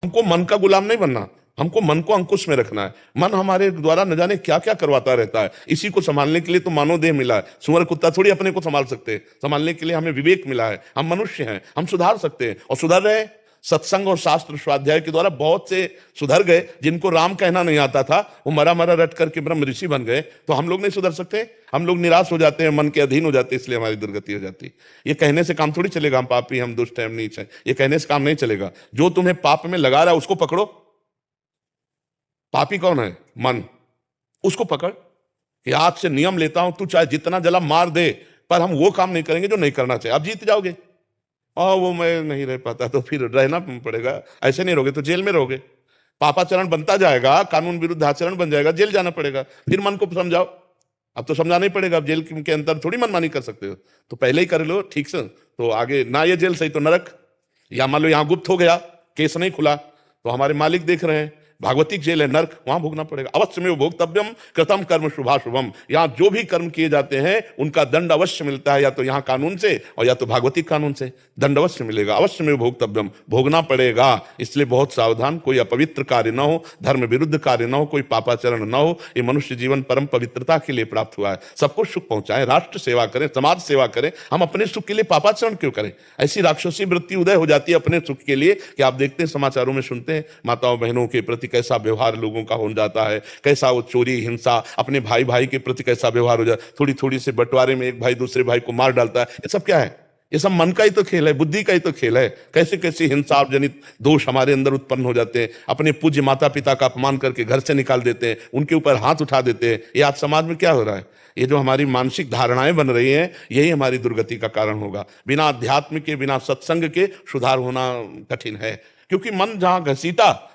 हमको मन का गुलाम नहीं बनना, हमको मन को अंकुश में रखना है। मन हमारे द्वारा न जाने क्या क्या करवाता रहता है। इसी को संभालने के लिए तो मानव देह मिला है। सुअर कुत्ता थोड़ी अपने को संभाल सकते हैं। संभालने के लिए हमें विवेक मिला है। हम मनुष्य हैं, हम सुधार सकते हैं और सुधर रहे। सत्संग और शास्त्र स्वाध्याय के द्वारा बहुत से सुधर गए। जिनको राम कहना नहीं आता था वो मरा मरा रट करके ब्रह्म ऋषि बन गए। तो हम लोग नहीं सुधर सकते? हम लोग निराश हो जाते हैं, मन के अधीन हो जाते हैं, इसलिए हमारी दुर्गति हो जाती है। ये कहने से काम थोड़ी चलेगा, हम पापी, हम दुष्ट हैं, हम नीच हैं, ये कहने से काम नहीं चलेगा। जो तुम्हें पाप में लगा रहा है उसको पकड़ो। पापी कौन है? मन। उसको पकड़ कि आज से नियम लेता हूं, तू चाहे जितना जला मार दे, पर हम वो काम नहीं करेंगे जो नहीं करना चाहिए। आप जीत जाओगे। और वो मैं नहीं रह पाता तो फिर रहना पड़ेगा। ऐसे नहीं रहोगे तो जेल में रहोगे। पापाचरण बनता जाएगा, कानून विरुद्ध आचरण बन जाएगा, जेल जाना पड़ेगा। फिर मन को समझाओ। अब तो समझाना ही पड़ेगा। अब जेल के अंदर थोड़ी मनमानी कर सकते हो, तो पहले ही कर लो ठीक से, तो आगे ना ये जेल सही तो नरक। या मान लो यहां गुप्त हो गया, केस नहीं खुला, तो हमारे मालिक देख रहे हैं, भागवतिक जेल है, नरक, वहां भोगना पड़ेगा। अवश्य में भोक्तव्यम कृतम कर्म शुभाशुभम। यहां जो भी कर्म किए जाते हैं उनका दंड अवश्य मिलता है, या तो यहां कानून से और या तो भागवतिक कानून से दंड अवश्य मिलेगा। अवश्य में भोक्तव्यम, भोगना पड़ेगा। इसलिए बहुत सावधान, कोई अपवित्र कार्य न हो, धर्म विरुद्ध कार्य न हो, कोई पापाचरण न हो। ये मनुष्य जीवन परम पवित्रता के लिए प्राप्त हुआ है। सबको सुख पहुंचाएं, राष्ट्र सेवा करें, समाज सेवा करें। हम अपने सुख के लिए पापाचरण क्यों करें? ऐसी राक्षसी वृत्ति उदय हो जाती है अपने सुख के लिए कि आप देखते हैं, समाचारों में सुनते हैं, माताओं बहनों के प्रति कैसा व्यवहार लोगों का हो जाता है, कैसा वो चोरी हिंसा, अपने भाई भाई के प्रति कैसा व्यवहार हो जाता है। थोड़ी थोड़ी से बंटवारे में एक भाई दूसरे भाई को मार डालता है। ये सब क्या है? ये सब मन का ही तो खेल है, बुद्धि का ही तो खेल है। कैसे कैसे हिंसा जनित दोष हमारे अंदर उत्पन्न हो जाते हैं। अपने पूज्य माता पिता का अपमान करके घर से निकाल देते हैं, उनके ऊपर हाथ उठा देते हैं। ये आज समाज में क्या हो रहा है? ये जो हमारी मानसिक धारणाएं बन रही हैं, यही हमारी दुर्गति का कारण होगा। बिना अध्यात्म के, बिना सत्संग के सुधार होना कठिन है। क्योंकि मन जहां घसीटा,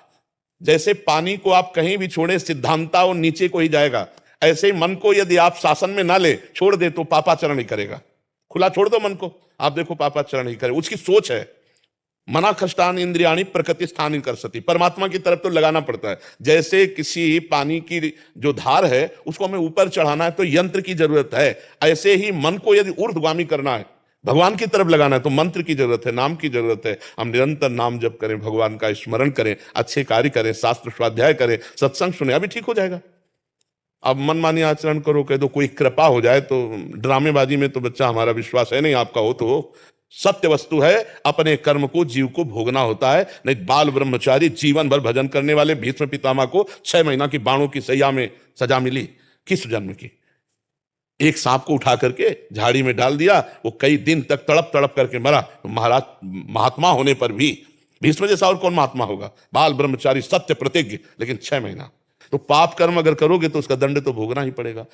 जैसे पानी को आप कहीं भी छोड़े सिद्धांता और नीचे को ही जाएगा, ऐसे ही मन को यदि आप शासन में ना ले, छोड़ दे, तो पापाचरण ही करेगा। खुला छोड़ दो मन को, आप देखो पापाचरण ही करे। उसकी सोच है मना खष्टान इंद्रियाणी प्रकृति स्थान कर सती। परमात्मा की तरफ तो लगाना पड़ता है। जैसे किसी पानी की जो धार है उसको हमें ऊपर चढ़ाना है तो यंत्र की जरूरत है, ऐसे ही मन को यदि ऊर्ध्वगामी करना है, भगवान की तरफ लगाना है, तो मंत्र की जरूरत है, नाम की जरूरत है। हम निरंतर नाम जप करें, भगवान का स्मरण करें, अच्छे कार्य करें, शास्त्र स्वाध्याय करें, सत्संग सुने, अभी ठीक हो जाएगा। अब मनमानी आचरण करो, कह दो कोई कृपा हो जाए, तो ड्रामेबाजी में तो बच्चा हमारा विश्वास है नहीं, आपका हो तो। सत्य वस्तु है, अपने कर्म को जीव को भोगना होता है। नहीं बाल ब्रह्मचारी जीवन भर भजन करने वाले भीष्म पितामह को 6 महीना की बाणों की सैया में सजा मिली। किस जन्म की? एक सांप को उठा करके झाड़ी में डाल दिया, वो कई दिन तक तड़प तड़प करके मरा। तो महाराज, महात्मा होने पर भी भीष्म जैसा और कौन महात्मा होगा? बाल ब्रह्मचारी, सत्य प्रतिज्ञ, लेकिन 6 महीना। तो पाप कर्म अगर करोगे तो उसका दंड तो भोगना ही पड़ेगा।